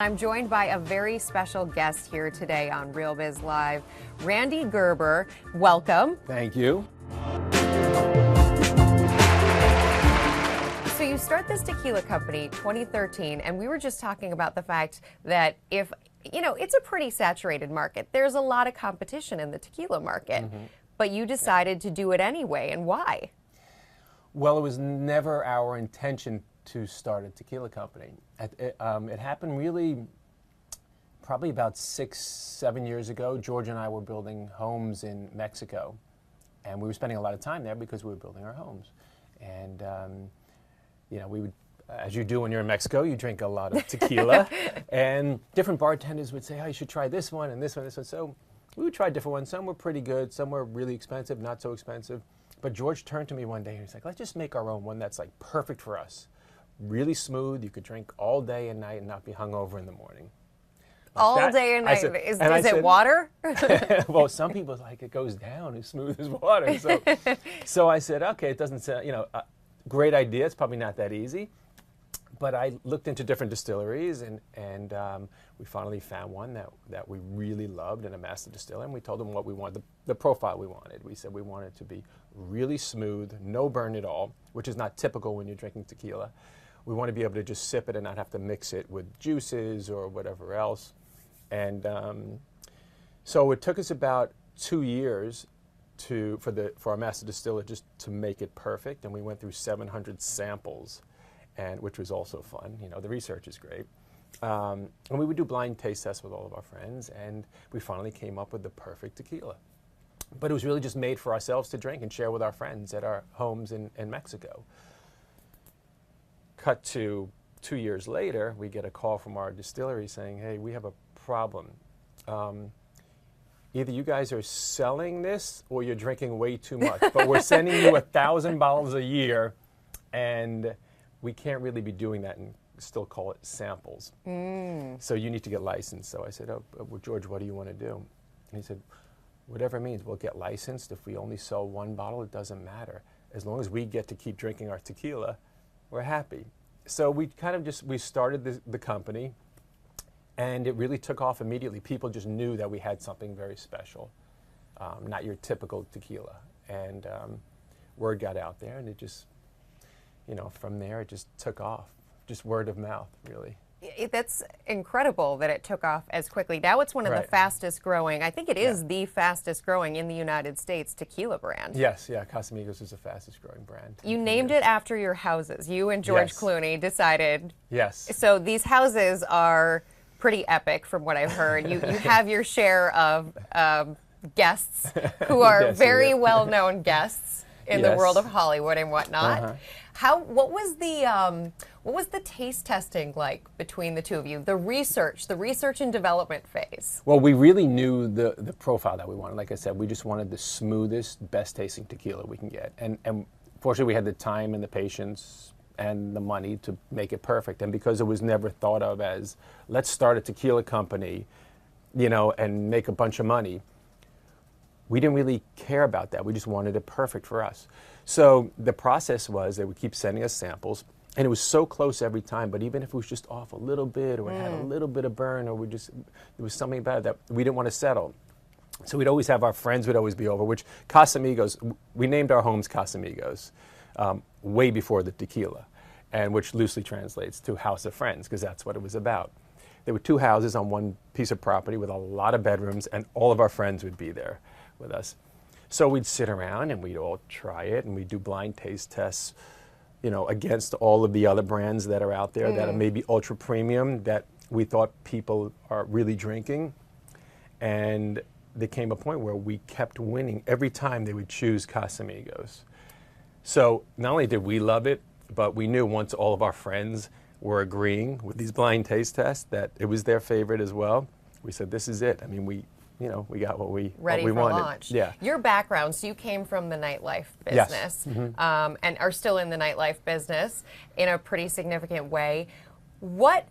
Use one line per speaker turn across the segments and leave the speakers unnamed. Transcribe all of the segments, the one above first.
I'm joined by a very special guest here today on Real Biz Live, Rande Gerber. Welcome.
Thank you.
So you start this tequila company 2013, and we were just talking about the fact that if, you know, it's a pretty saturated market. There's a lot of competition in the tequila market, but you decided to do it anyway, and why?
Well, it was never our intention to start a tequila company. It happened really probably about 6-7 years ago. George and I were building homes in Mexico, and we were spending a lot of time there because we were building our homes. And you know, we would, as you do when you're in Mexico, you drink a lot of tequila, and different bartenders would say, "Oh, you should try this one and this one, this one." So we would try different ones. Some were pretty good, some were really expensive, not so expensive. But George turned to me one day and he's like, "Let's just make our own one that's like perfect for us. Really smooth, you could drink all day and night and not be hungover in the morning." Like
all day and night. Is it water?
Well, some people like it goes down as smooth as water. So I said, okay, it doesn't sound, you know, great idea. It's probably not that easy. But I looked into different distilleries, and we finally found one that we really loved, and a master distiller, and we told them what we wanted, the profile we wanted. We said we wanted it to be really smooth, no burn at all, which is not typical when you're drinking tequila. We want to be able to just sip it and not have to mix it with juices or whatever else. And so it took us about 2 years for our master distiller just to make it perfect, and we went through 700 samples, and which was also fun. You know, the research is great. And we would do blind taste tests with all of our friends, and we finally came up with the perfect tequila. But it was really just made for ourselves to drink and share with our friends at our homes in Mexico. Cut to 2 years later, we get a call from our distillery saying, "Hey, we have a problem. Either you guys are selling this or you're drinking way too much, but we're sending you 1,000 bottles a year, and we can't really be doing that and still call it samples. So you need to get licensed." So I said, "Oh, well, George, what do you want to do?" And he said, "Whatever it means, we'll get licensed. If we only sell one bottle, it doesn't matter. As long as we get to keep drinking our tequila, we're happy." So we kind of we started the company, and it really took off immediately. People just knew that we had something very special, not your typical tequila. And word got out there, and it just, you know, from there it just took off. Just word of mouth, really.
That's incredible that it took off as quickly. Now it's one of the fastest growing, I think it is the fastest growing in the United States tequila brand.
Yes, yeah, Casamigos is the fastest growing brand.
You named it after your houses. You and George Clooney decided.
Yes.
So these houses are pretty epic from what I've heard. You have your share of guests who are very well-known guests in the world of Hollywood and whatnot. What was the taste testing like between the two of you? The research and development phase.
Well, we really knew the profile that we wanted. Like I said, we just wanted the smoothest, best tasting tequila we can get. And fortunately, we had the time and the patience and the money to make it perfect. And because it was never thought of as, let's start a tequila company, you know, and make a bunch of money, we didn't really care about that. We just wanted it perfect for us. So the process was they would keep sending us samples, and it was so close every time, but even if it was just off a little bit or it had a little bit of burn, or there was something about it that we didn't want to settle. So we'd always have our friends would always be over, which Casamigos, we named our homes Casamigos way before the tequila, and which loosely translates to House of Friends, because that's what it was about. There were 2 houses on one piece of property with a lot of bedrooms, and all of our friends would be there with us. So we'd sit around and we'd all try it, and we'd do blind taste tests, you know, against all of the other brands that are out there that are maybe ultra premium that we thought people are really drinking. And there came a point where we kept winning every time they would choose Casamigos. So not only did we love it, but we knew once all of our friends were agreeing with these blind taste tests that it was their favorite as well. We said, this is it. I mean, we got what we wanted.
Launch.
Yeah.
Your background, so you came from the nightlife business, and are still in the nightlife business in a pretty significant way. What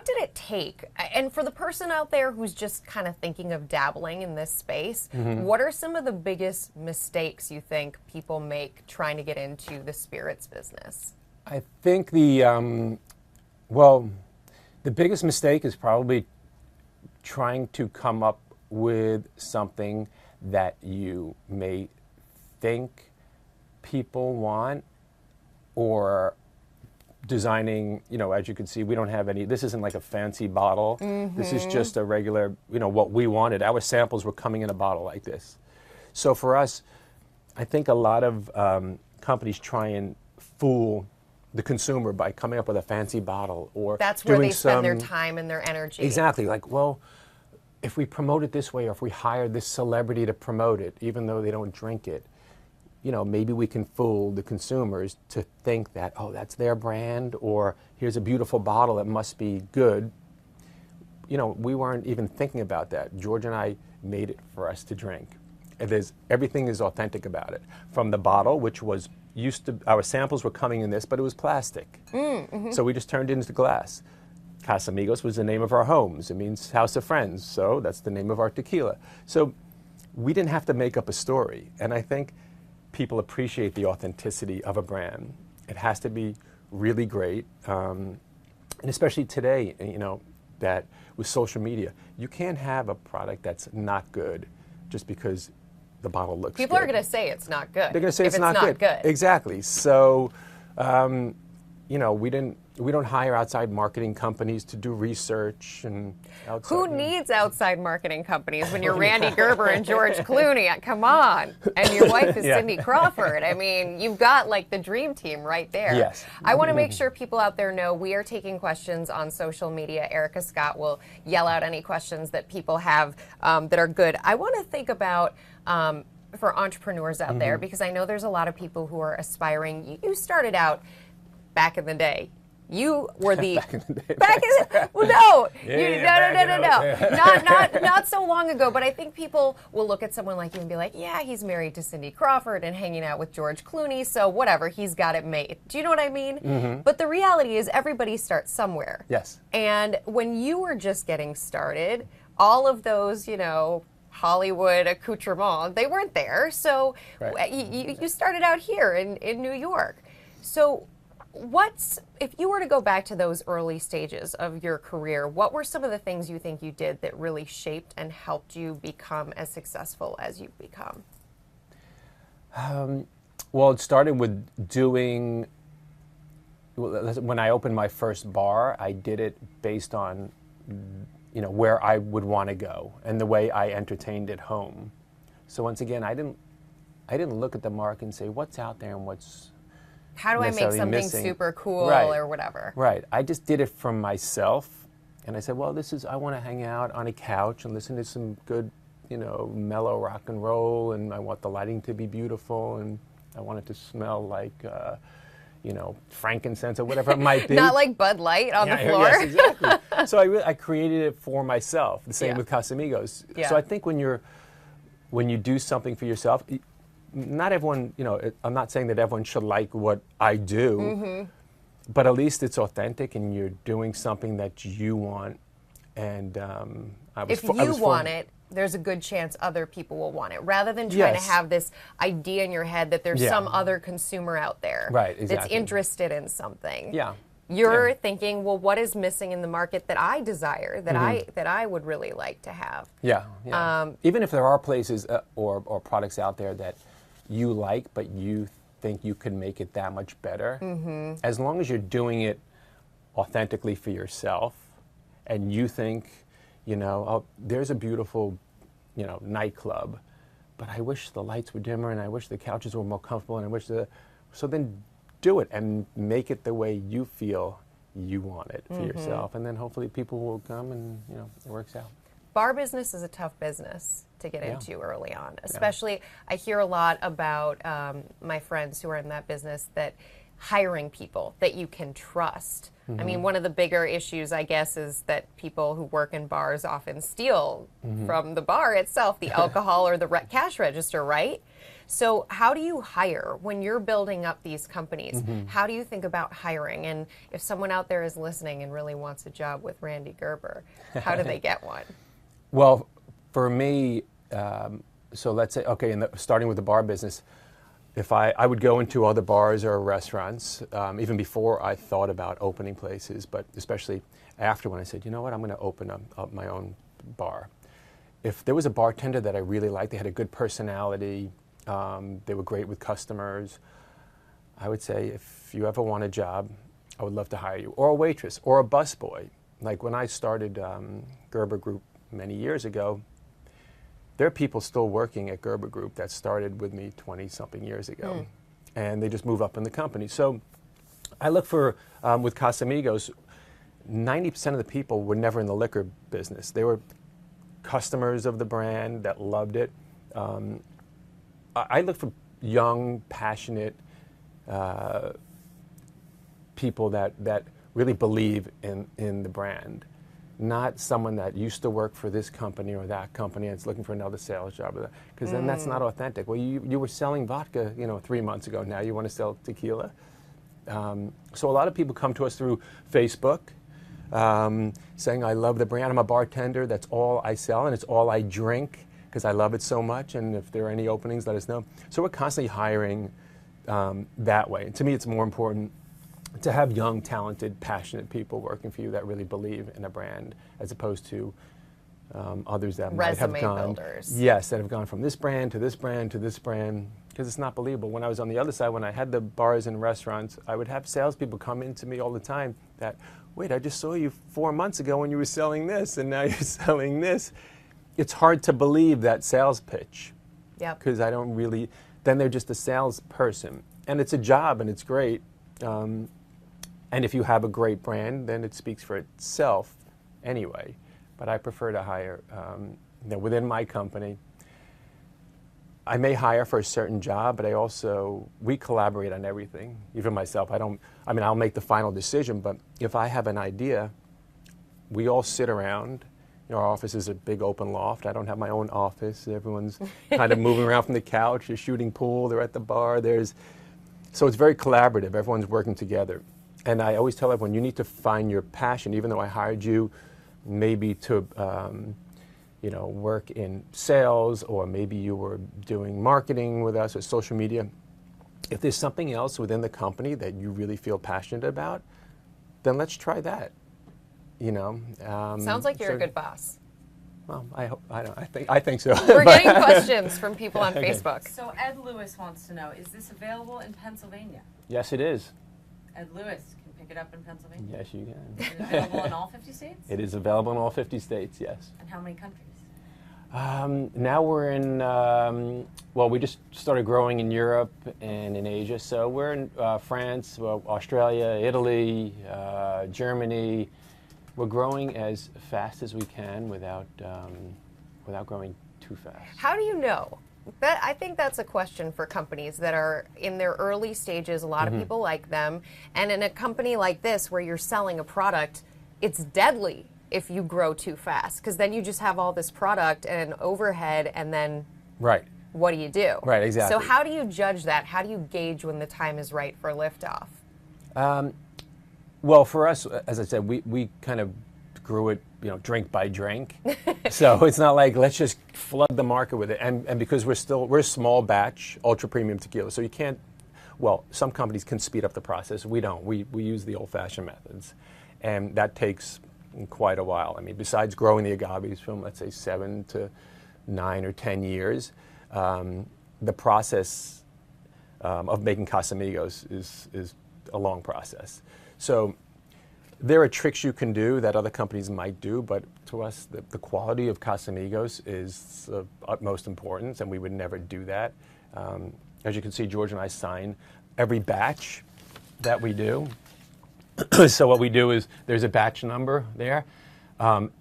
did it take? And for the person out there who's just kind of thinking of dabbling in this space, what are some of the biggest mistakes you think people make trying to get into the spirits business?
I think The biggest mistake is probably trying to come up with something that you may think people want, or designing, as you can see, we don't have any, this isn't like a fancy bottle. This is just a regular, what we wanted. Our samples were coming in a bottle like this. So for us, I think a lot of companies try and fool the consumer by coming up with a fancy bottle, or
that's where they spend their time and their energy.
Exactly. Like, well, if we promote it this way, or if we hire this celebrity to promote it, even though they don't drink it, maybe we can fool the consumers to think that, oh, that's their brand, or here's a beautiful bottle, it must be good. We weren't even thinking about that. George and I made it for us to drink. And everything is authentic about it. From the bottle, which was our samples were coming in this, but it was plastic. So we just turned it into glass. Casamigos was the name of our homes. It means house of friends. So that's the name of our tequila. So we didn't have to make up a story. And I think people appreciate the authenticity of a brand. It has to be really great. And especially today, that with social media, you can't have a product that's not good just because the bottle looks
People
good.
are going to say it's not good.
They're going to say
if
it's not good. Exactly. So, we don't hire outside marketing companies to do research and outside.
Who needs outside marketing companies when you're Rande Gerber and George Clooney? Come on. And your wife is Cindy Crawford. I mean, you've got like the dream team right there.
Yes.
I want to make sure people out there know we are taking questions on social media. Erica Scott will yell out any questions that people have that are good. I want to think about for entrepreneurs out there, because I know there's a lot of people who are aspiring. You started out back in the day. You were the not so long ago. But I think people will look at someone like you and be like, yeah, he's married to Cindy Crawford and hanging out with George Clooney, so whatever, he's got it made. Do you know what I mean? But the reality is, everybody starts somewhere.
Yes.
And when you were just getting started, all of those, Hollywood accoutrements, they weren't there. So you started out here in New York. So if you were to go back to those early stages of your career, what were some of the things you think you did that really shaped and helped you become as successful as you've become?
Well, it started with when I opened my first bar, I did it based on, where I would want to go and the way I entertained at home. So once again, I didn't look at the market and say, what's out there and what's
how do I make something
missing.
Super cool or whatever?
Right. I just did it from myself, and I said, well, I want to hang out on a couch and listen to some good, mellow rock and roll, and I want the lighting to be beautiful, and I want it to smell like, frankincense or whatever it might be.
Not like Bud Light on the floor.
Yes, exactly. So I created it for myself. The same with Casamigos.
Yeah.
So I think when you do something for yourself, not everyone, I'm not saying that everyone should like what I do, but at least it's authentic and you're doing something that you want. And
if you want it, there's a good chance other people will want it, rather than trying to have this idea in your head that there's some other consumer out there that's interested in something.
Yeah.
You're thinking, well, what is missing in the market that I desire, that I would really like to have?
Yeah. Even if there are places or products out there that you like, but you think you can make it that much better, as long as you're doing it authentically for yourself, and you think, oh, there's a beautiful, nightclub, but I wish the lights were dimmer, and I wish the couches were more comfortable, and I wish so then do it and make it the way you feel you want it for yourself, and then hopefully people will come and it works out.
Bar business is a tough business to get into early on, especially I hear a lot about my friends who are in that business, that hiring people that you can trust. I mean, one of the bigger issues, I guess, is that people who work in bars often steal from the bar itself, the alcohol or the cash register, right? So how do you hire when you're building up these companies? How do you think about hiring? And if someone out there is listening and really wants a job with Rande Gerber, how do they get one?
Well, for me, so let's say, starting with the bar business, if I would go into other bars or restaurants, even before I thought about opening places, but especially after, when I said, you know what, I'm going to open up my own bar. If there was a bartender that I really liked, they had a good personality, they were great with customers, I would say, if you ever want a job, I would love to hire you. Or a waitress, or a busboy. Like when I started Gerber Group many years ago, there are people still working at Gerber Group that started with me 20-something years ago, and they just move up in the company. So I look for, with Casamigos, 90% of the people were never in the liquor business. They were customers of the brand that loved it. I look for young, passionate people that really believe in the brand. Not someone that used to work for this company or that company and is looking for another sales job, because then that's not authentic. Well, you were selling vodka, 3 months ago. Now you want to sell tequila. So a lot of people come to us through Facebook, saying, I love the brand. I'm a bartender. That's all I sell, and it's all I drink because I love it so much. And if there are any openings, let us know. So we're constantly hiring that way. And to me, it's more important to have young, talented, passionate people working for you that really believe in a brand, as opposed to others that might have gone.
Resume builders.
Yes, that have gone from this brand to this brand to this brand, because it's not believable. When I was on the other side, when I had the bars and restaurants, I would have salespeople come into me all the time that, wait, I just saw you 4 months ago when you were selling this, and now you're selling this. It's hard to believe that sales pitch.
Yep.
Because I don't really, then they're just a salesperson. And it's a job, and it's great. And if you have a great brand, then it speaks for itself anyway. But I prefer to hire, within my company. I may hire for a certain job, but we collaborate on everything. Even myself, I'll make the final decision, but if I have an idea, we all sit around. Our office is a big open loft. I don't have my own office. Everyone's kind of moving around from the couch. They're shooting pool. They're at the bar. So it's very collaborative. Everyone's working together. And I always tell everyone, you need to find your passion. Even though I hired you maybe to work in sales, or maybe you were doing marketing with us or social media, if there's something else within the company that you really feel passionate about, then let's try that.
Sounds like you're a good boss.
Well, I think so.
We're getting questions from people on Facebook.
So Ed Lewis wants to know, is this available in Pennsylvania?
Yes, it is.
Ed Lewis can pick it up in Pennsylvania?
Yes, you can.
Is it available in all 50 states?
It is available in all 50 states, yes.
And how many countries?
Now we're in, we just started growing in Europe and in Asia. So we're in France, Australia, Italy, Germany. We're growing as fast as we can without growing too fast.
How do you know? I think that's a question for companies that are in their early stages. A lot of people like them. And in a company like this where you're selling a product, it's deadly if you grow too fast, because then you just have all this product and an overhead, and then what do you do?
Right, exactly.
So how do you judge that? How do you gauge when the time is right for liftoff?
Well, for us, as I said, we kind of grew it, drink by drink. So it's not like let's just flood the market with it. And because we're a small batch, ultra premium tequila, so you can't. Well, some companies can speed up the process. We don't. We use the old-fashioned methods, and that takes quite a while. I mean, besides growing the agaves from, let's say, 7 to 9 or 10 years, the process of making Casamigos is a long process. So there are tricks you can do that other companies might do, but to us, the quality of Casamigos is of utmost importance, and we would never do that. As you can see, George and I sign every batch that we do. So what we do is there's a batch number there.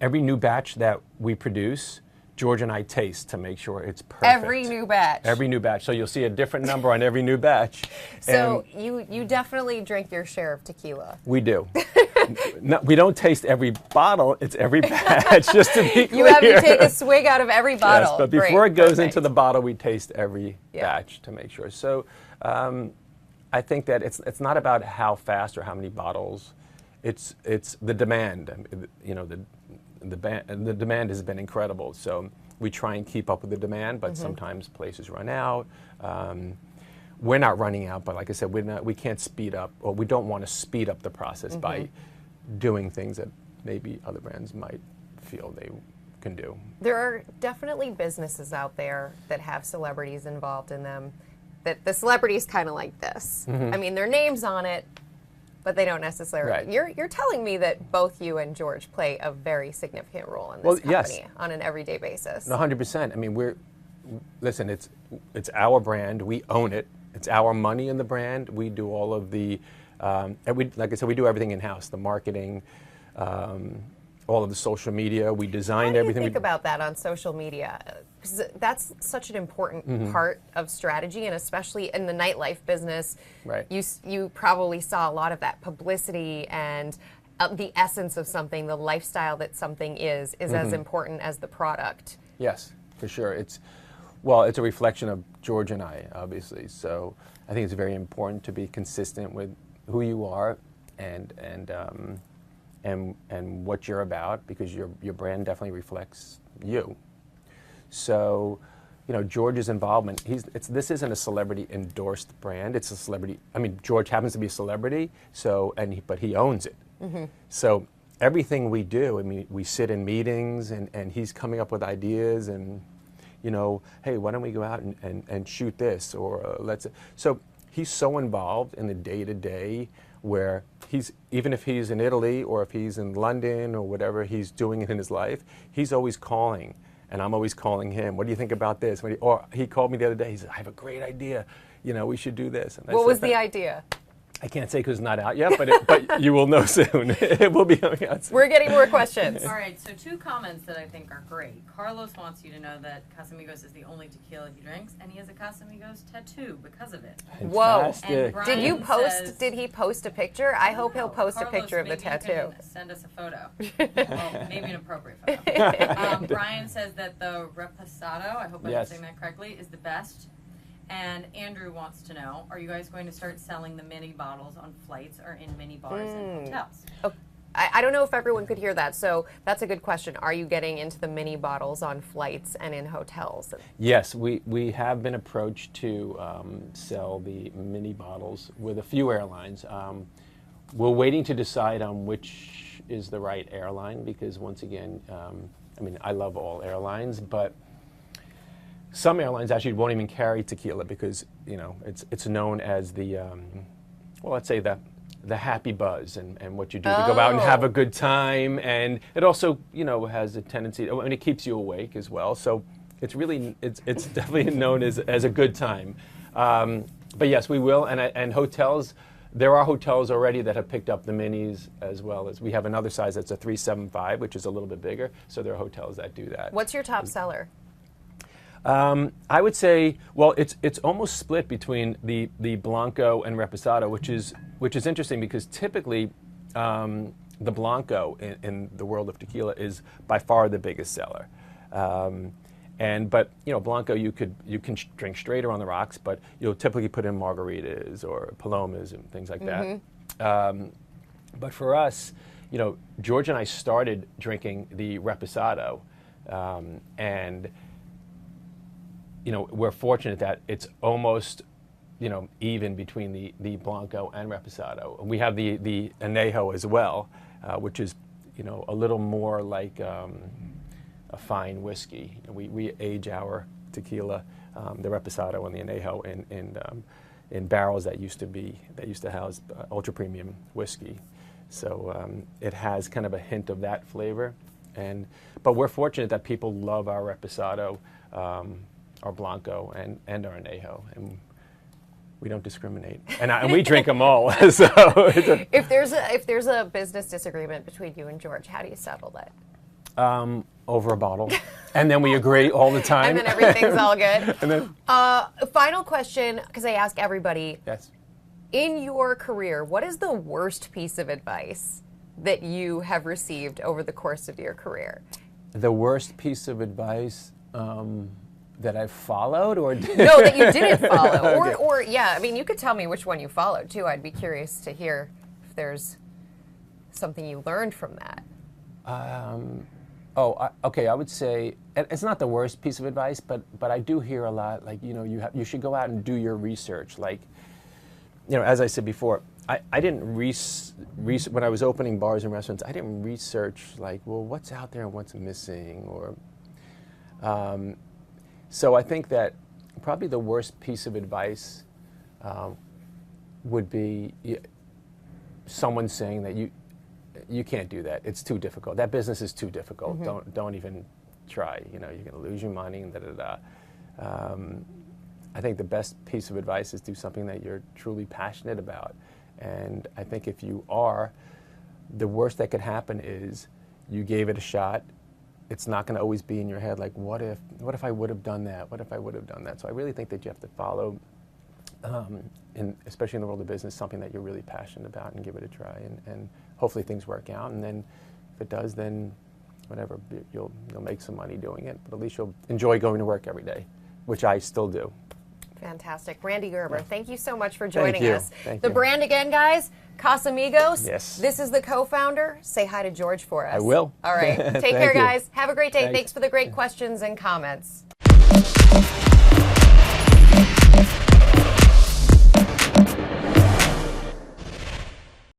Every new batch that we produce, George and I taste to make sure it's perfect.
Every new batch.
Every new batch. So you'll see a different number on every new batch.
So you definitely drink your share of tequila.
We do. No, we don't taste every bottle. It's every batch, just to be clear.
You have to take a swig out of every bottle.
Yes, but before it goes into the bottle, we taste every batch to make sure. So I think that it's not about how fast or how many bottles. It's the demand. The demand has been incredible. So we try and keep up with the demand, but sometimes places run out. we're not running out, but like I said, we can't speed up, or we don't want to speed up the process by doing things that maybe other brands might feel they can do.
There are definitely businesses out there that have celebrities involved in them, that the celebrities kind of like this. I mean, their name's on it, but they don't necessarily.
Right.
You're telling me that both you and George play a very significant role in this company on an everyday basis.
100%. I mean, listen, it's our brand. We own it. It's our money in the brand. We do all of the, like I said, we do everything in-house, the marketing, all of the social media. We designed everything.
How do you think about that on social media? Because that's such an important part of strategy, and especially in the nightlife business.
Right.
You probably saw a lot of that publicity and the essence of something, the lifestyle that something is as important as the product.
Yes, for sure. It's a reflection of George and I, obviously. So I think it's very important to be consistent with who you are and what you're about, because your brand definitely reflects you. So, George's involvement, this isn't a celebrity endorsed brand. It's a celebrity. I mean, George happens to be a celebrity, but he owns it. So everything we do, I mean, we sit in meetings and he's coming up with ideas and, hey, why don't we go out and shoot this, or so he's so involved in the day-to-day, where even if he's in Italy or if he's in London or whatever he's doing in his life, he's always calling, and I'm always calling him. What do you think about this? Or he called me the other day. He said, I have a great idea. We should do this. And
what was the idea?
I can't say because it's not out yet, but you will know soon. It will be coming out soon.
We're getting more questions.
All right, so 2 comments that I think are great. Carlos wants you to know that Casamigos is the only tequila he drinks, and he has a Casamigos tattoo because of it.
Fantastic.
Whoa.
Did he post a picture? I hope he'll post a picture of the tattoo.
You can send us a photo. Well, maybe an appropriate photo. Brian says that the Reposado, I hope I'm saying that correctly, is the best. And Andrew wants to know, are you guys going to start selling the mini bottles on flights or in mini bars and hotels?
Oh, I don't know if everyone could hear that, so that's a good question. Are you getting into the mini bottles on flights and in hotels?
Yes, we have been approached to sell the mini bottles with a few airlines. We're waiting to decide on which is the right airline, because once again, I mean, I love all airlines, but some airlines actually won't even carry tequila because, it's known as the, let's say the happy buzz and what you do to go out and have a good time. And it also, has a tendency, and it keeps you awake as well. So it's definitely known as a good time. But yes, we will. And hotels, there are hotels already that have picked up the minis, as well as we have another size that's a 375, which is a little bit bigger. So there are hotels that do that.
What's your top seller?
I would say, it's almost split between the Blanco and Reposado, which is interesting because typically the Blanco in the world of tequila is by far the biggest seller. But Blanco you can drink straight or on the rocks, but you'll typically put in margaritas or palomas and things like that. But for us, George and I started drinking the Reposado, and we're fortunate that it's almost, even between the Blanco and Reposado. We have the Añejo as well, which is, a little more like a fine whiskey. We age our tequila, the Reposado and the Añejo, in barrels that used to house ultra premium whiskey. So it has kind of a hint of that flavor, but we're fortunate that people love our Reposado, our Blanco, and our Añejo, and we don't discriminate, and we drink them all. So
if there's a business disagreement between you and George, how do you settle that?
Over a bottle, and then we agree all the time,
and then everything's all good.
And then,
final question, because I ask everybody.
Yes.
In your career, what is the worst piece of advice that you have received over the course of your career?
The worst piece of advice. That I've followed, or
no, that you didn't follow,
Okay.
or yeah. I mean, you could tell me which one you followed too. I'd be curious to hear if there's something you learned from that.
Okay. I would say it's not the worst piece of advice, but I do hear a lot. Like, you should go out and do your research. Like, as I said before, I didn't when I was opening bars and restaurants. I didn't research like, well, what's out there and what's missing, or. So I think that probably the worst piece of advice would be someone saying that you can't do that. It's too difficult. That business is too difficult. Don't even try. You're going to lose your money and I think the best piece of advice is do something that you're truly passionate about. And I think if you are, the worst that could happen is you gave it a shot. It's not going to always be in your head like, what if I would have done that? What if I would have done that? So I really think that you have to follow, especially in the world of business, something that you're really passionate about and give it a try. And hopefully things work out. And then if it does, then whatever, you'll make some money doing it. But at least you'll enjoy going to work every day, which I still do.
Fantastic. Rande Gerber, thank you so much for joining us.
Thank
the
you.
brand again, guys, Casamigos.
Yes.
This is the co-founder. Say hi to George for us.
I will.
All right. Take care,
you.
guys. Have a great day.
Thanks.
Thanks for the great questions and comments.